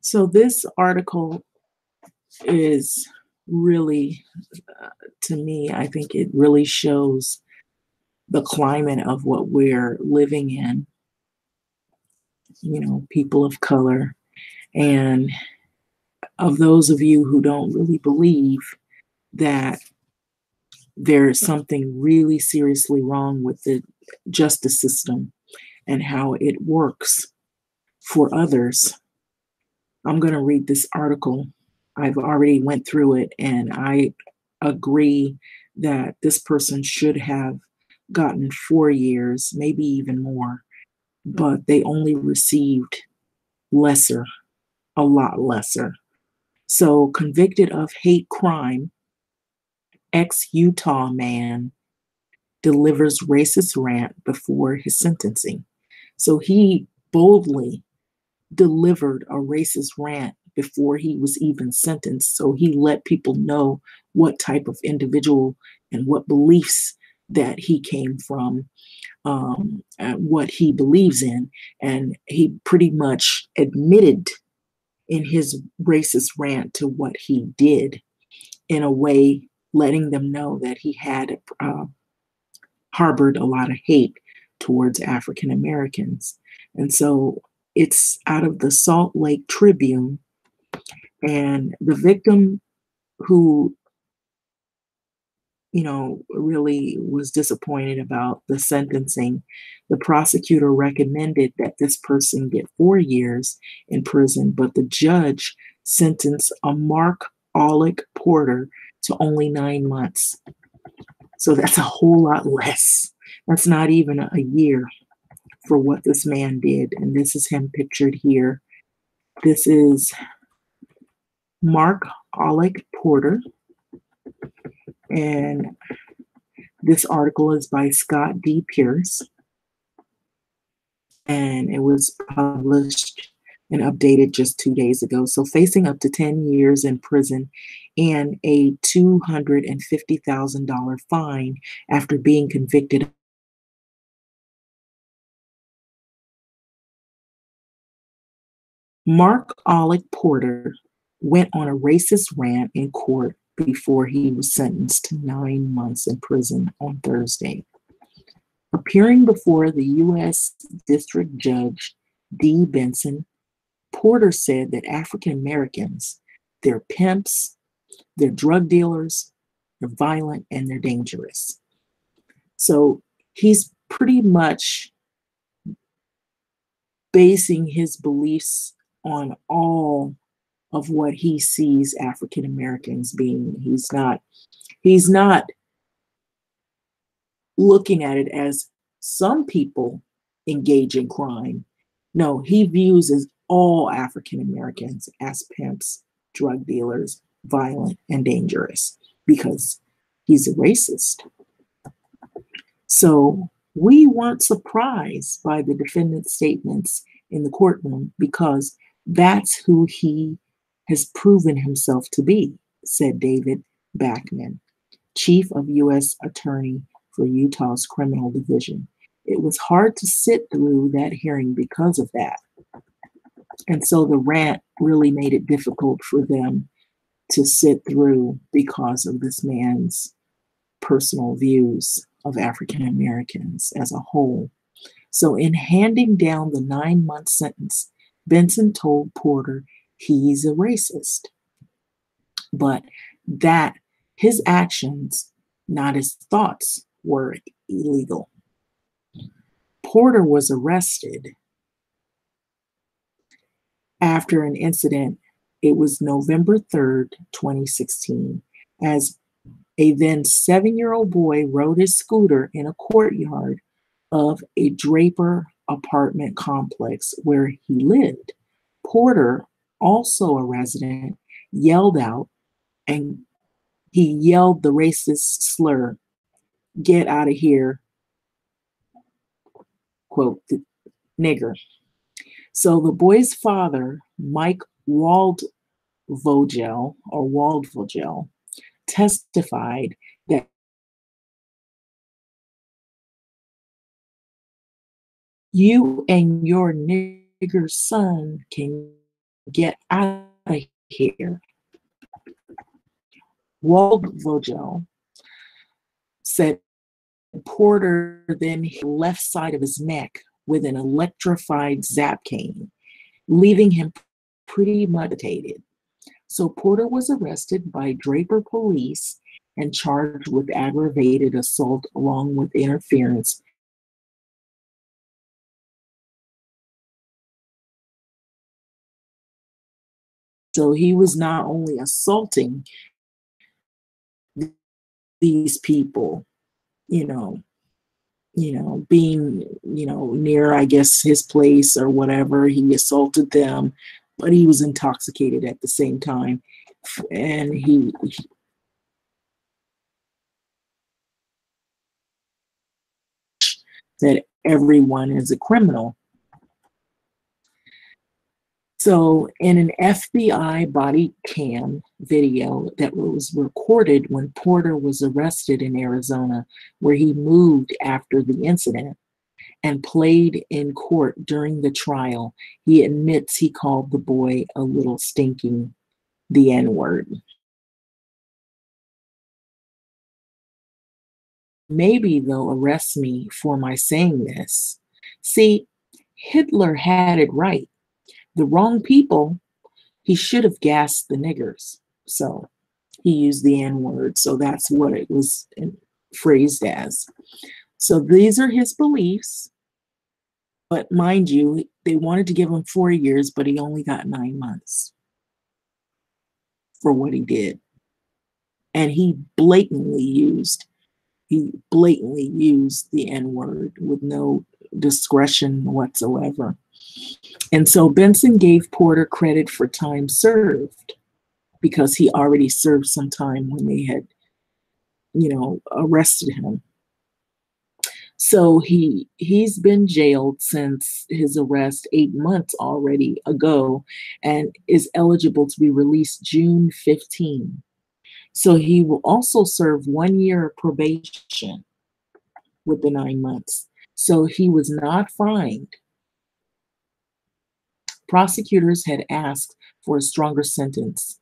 So this article is really, to me, I think it really shows the climate of what we're living in, people of color. And of those of you who don't really believe that there's something really seriously wrong with the justice system and how it works for others, I'm going to read this article. I've already went through it, and I agree that this person should have gotten 4 years, maybe even more, but they only received lesser, a lot lesser. So, convicted of hate crime, ex-Utah man delivers racist rant before his sentencing. So he boldly delivered a racist rant before he was even sentenced. So he let people know what type of individual and what beliefs that he came from, what he believes in. And he pretty much admitted in his racist rant to what he did, in a way letting them know that he had harbored a lot of hate towards African Americans. And so it's out of the Salt Lake Tribune. And the victim, who, really was disappointed about the sentencing, the prosecutor recommended that this person get 4 years in prison, but the judge sentenced a Mark Alec Porter to only 9 months. So that's a whole lot less. That's not even a year for what this man did. And this is him pictured here. This is Mark Alec Porter. And this article is by Scott D. Pierce. And it was published and updated just 2 days ago. So facing up to 10 years in prison and a $250,000 fine after being convicted. Mark Alec Porter went on a racist rant in court before he was sentenced to 9 months in prison on Thursday. Appearing before the U.S. District Judge D. Benson, Porter said that African Americans, they're pimps, they're drug dealers, they're violent, and they're dangerous. So he's pretty much basing his beliefs on all of what he sees African Americans being. He's not looking at it as some people engage in crime. No, he views as all African Americans as pimps, drug dealers, violent, and dangerous, because he's a racist. So we weren't surprised by the defendant's statements in the courtroom, because that's who he has proven himself to be, said David Backman, chief of U.S. Attorney for Utah's Criminal Division. It was hard to sit through that hearing because of that. And so the rant really made it difficult for them to sit through because of this man's personal views of African Americans as a whole. So in handing down the 9-month sentence, Benson told Porter he's a racist, but that his actions, not his thoughts, were illegal. Porter was arrested after an incident. It was November 3rd, 2016, as a then 7-year-old boy rode his scooter in a courtyard of a Draper apartment complex where he lived. Porter, also a resident, yelled out, and he yelled the racist slur, "Get out of here," quote, "nigger." So the boy's father, Mike Waldvogel, testified that you and your nigger son can get out of here. Wald Vogel said Porter then hit the left side of his neck with an electrified zap cane, leaving him pretty much debilitated. So Porter was arrested by Draper police and charged with aggravated assault along with interference. So he was not only assaulting these people, you know, being, near, I guess, his place or whatever, he assaulted them, but he was intoxicated at the same time. And he that everyone is a criminal. So, in an FBI body cam video that was recorded when Porter was arrested in Arizona, where he moved after the incident and played in court during the trial, he admits he called the boy a little stinking, the N-word. Maybe they'll arrest me for my saying this. See, Hitler had it right. The wrong people, he should have gassed the niggers. So he used the N word. So that's what it was phrased as. So these are his beliefs. But mind you, they wanted to give him 4 years, but he only got 9 months for what he did. And he blatantly used the N word with no discretion whatsoever. And so Benson gave Porter credit for time served because he already served some time when they had, arrested him. So he's been jailed since his arrest 8 months already ago and is eligible to be released June 15. So he will also serve 1 year of probation with the 9 months. So he was not fined. Prosecutors had asked for a stronger sentence,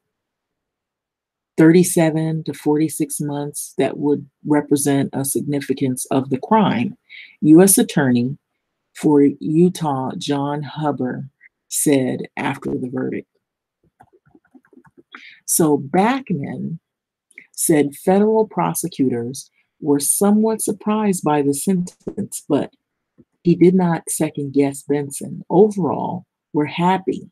37 to 46 months, that would represent a significance of the crime. U.S. Attorney for Utah, John Huber, said after the verdict. So Backman said federal prosecutors were somewhat surprised by the sentence, but he did not second guess Benson. Overall, we're happy,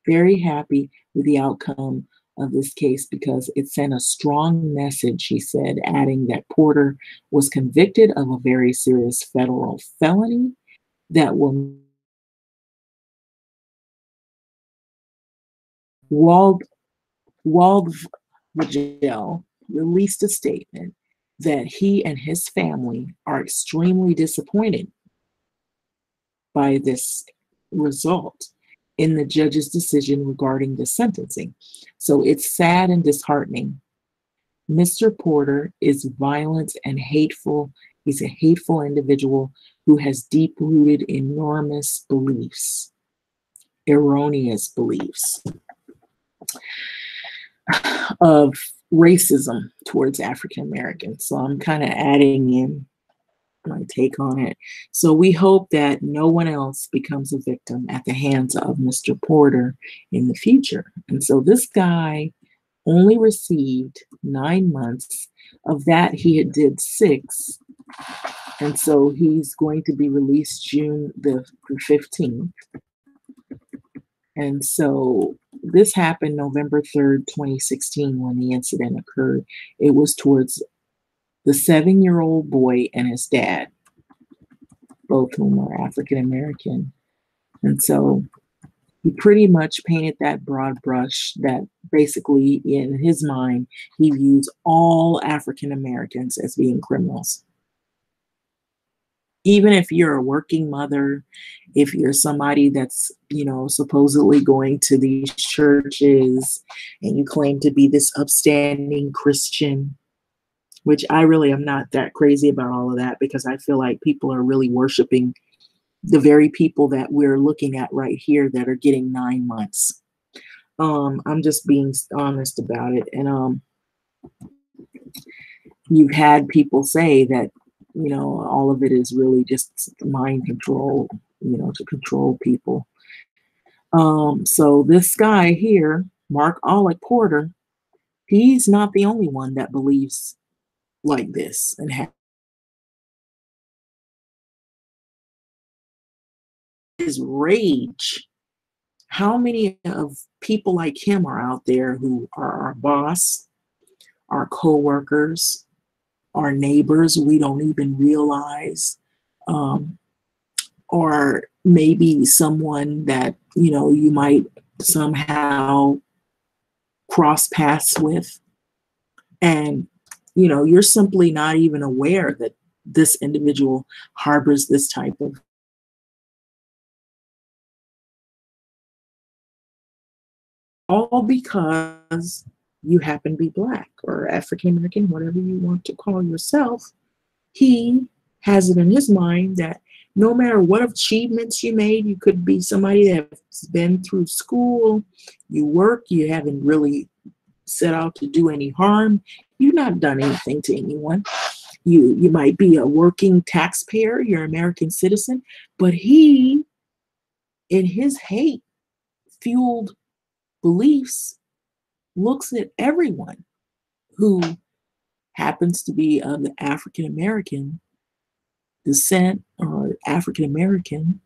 very happy with the outcome of this case because it sent a strong message, he said, adding that Porter was convicted of a very serious federal felony that will. Wald Vogel released a statement that he and his family are extremely disappointed by this result in the judge's decision regarding the sentencing. So it's sad and disheartening. Mr. Porter is violent and hateful. He's a hateful individual who has deep-rooted, enormous beliefs, erroneous beliefs of racism towards African Americans. So I'm kind of adding in my take on it. So we hope that no one else becomes a victim at the hands of Mr. Porter in the future. And so this guy only received 9 months. Of that, he had did 6. And so he's going to be released June the 15th. And so this happened November 3rd, 2016, when the incident occurred. It was towards the 7-year-old boy and his dad, both whom are African American. And so he pretty much painted that broad brush that basically, in his mind, he views all African Americans as being criminals. Even if you're a working mother, if you're somebody that's, supposedly going to these churches and you claim to be this upstanding Christian, which I really am not that crazy about all of that because I feel like people are really worshiping the very people that we're looking at right here that are getting 9 months. I'm just being honest about it. And you've had people say that, all of it is really just mind control, to control people. So this guy here, Mark Alec Porter, he's not the only one that believes like this and his rage. How many of people like him are out there who are our boss, our coworkers, our neighbors we don't even realize, um, or maybe someone that you might somehow cross paths with, and you're simply not even aware that this individual harbors this type of, all because you happen to be Black or African American, whatever you want to call yourself. He has it in his mind that no matter what achievements you made, you could be somebody that's been through school, you work, you haven't really set out to do any harm, you've not done anything to anyone. You might be a working taxpayer, you're an American citizen, but he, in his hate fueled beliefs, looks at everyone who happens to be of the African American descent or African American,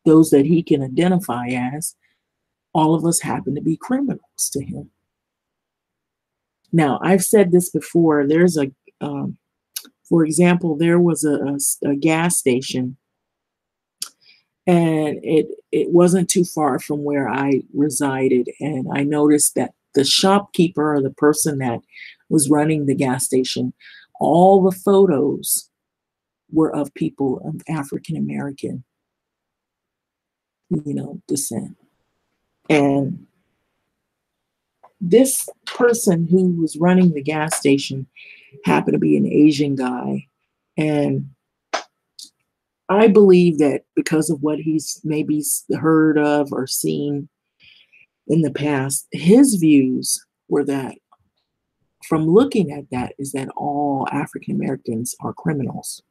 those that he can identify as, all of us happen to be criminals to him. Now, I've said this before. For example, there was a gas station, and it wasn't too far from where I resided, and I noticed that the shopkeeper, or the person that was running the gas station, all the photos were of people of African American, descent. And this person who was running the gas station happened to be an Asian guy. And I believe that because of what he's maybe heard of or seen in the past, his views were that, from looking at that, is that all African Americans are criminals.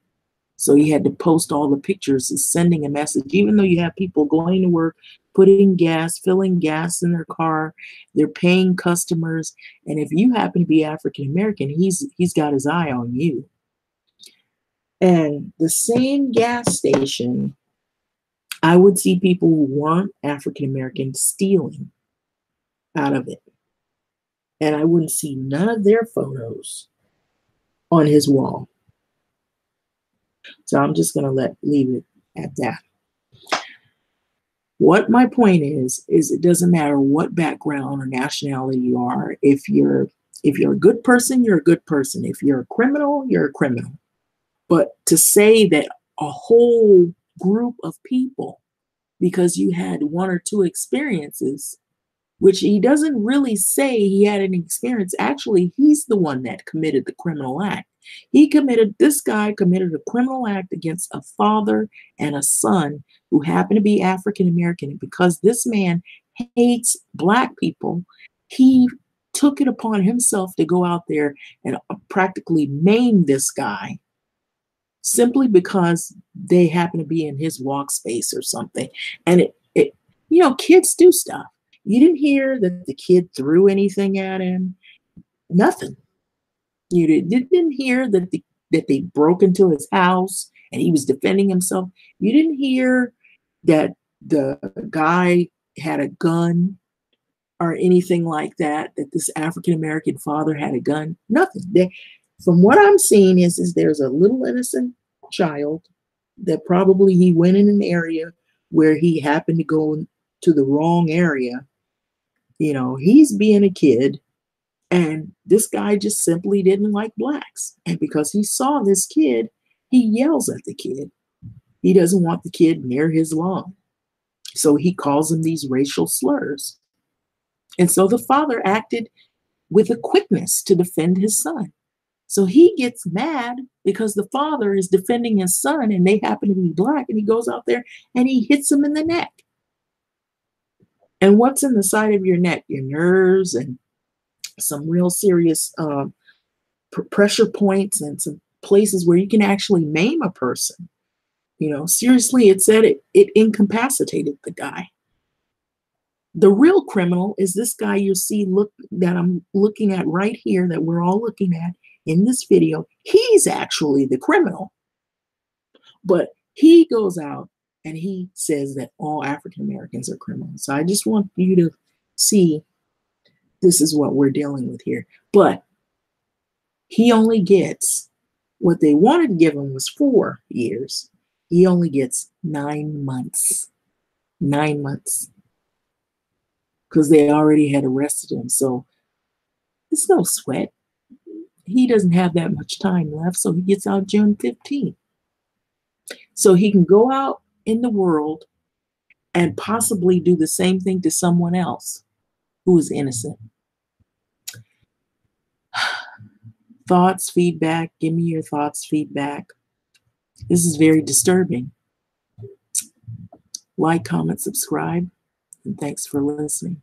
So he had to post all the pictures, is sending a message, even though you have people going to work, putting gas, filling gas in their car, they're paying customers. And if you happen to be African American, he's got his eye on you. And the same gas station, I would see people who weren't African American stealing out of it. And I wouldn't see none of their photos on his wall. So I'm just gonna leave it at that. What my point is it doesn't matter what background or nationality you are. If you're a good person, you're a good person. If you're a criminal, you're a criminal. But to say that a whole group of people, because you had one or two experiences, which he doesn't really say he had an experience. Actually, he's the one that committed the criminal act. This guy committed a criminal act against a father and a son who happened to be African American. And because this man hates Black people, he took it upon himself to go out there and practically maim this guy simply because they happen to be in his walk space or something. And kids do stuff. You didn't hear that the kid threw anything at him. Nothing. You didn't hear that they broke into his house and he was defending himself. You didn't hear that the guy had a gun or anything like that, that this African American father had a gun. Nothing. From what I'm seeing is there's a little innocent child that probably he went in an area where he happened to go to the wrong area. He's being a kid, and this guy just simply didn't like Blacks. And because he saw this kid, he yells at the kid. He doesn't want the kid near his lawn. So he calls him these racial slurs. And so the father acted with a quickness to defend his son. So he gets mad because the father is defending his son and they happen to be Black, and he goes out there and he hits him in the neck. And what's in the side of your neck? Your nerves and some real serious pressure points and some places where you can actually maim a person. You know, seriously, it said it incapacitated the guy. The real criminal is this guy you see that I'm looking at right here, that we're all looking at in this video. He's actually the criminal. But he goes out and he says that all African Americans are criminals. So I just want you to see this is what we're dealing with here. But he only gets what they wanted to give him was 4 years. He only gets 9 months. 9 months. Because they already had arrested him. So it's no sweat. He doesn't have that much time left. So he gets out June 15th. So he can go out in the world and possibly do the same thing to someone else who is innocent. Thoughts, feedback. Give me your thoughts, feedback. This is very disturbing. Like, comment, subscribe, and thanks for listening.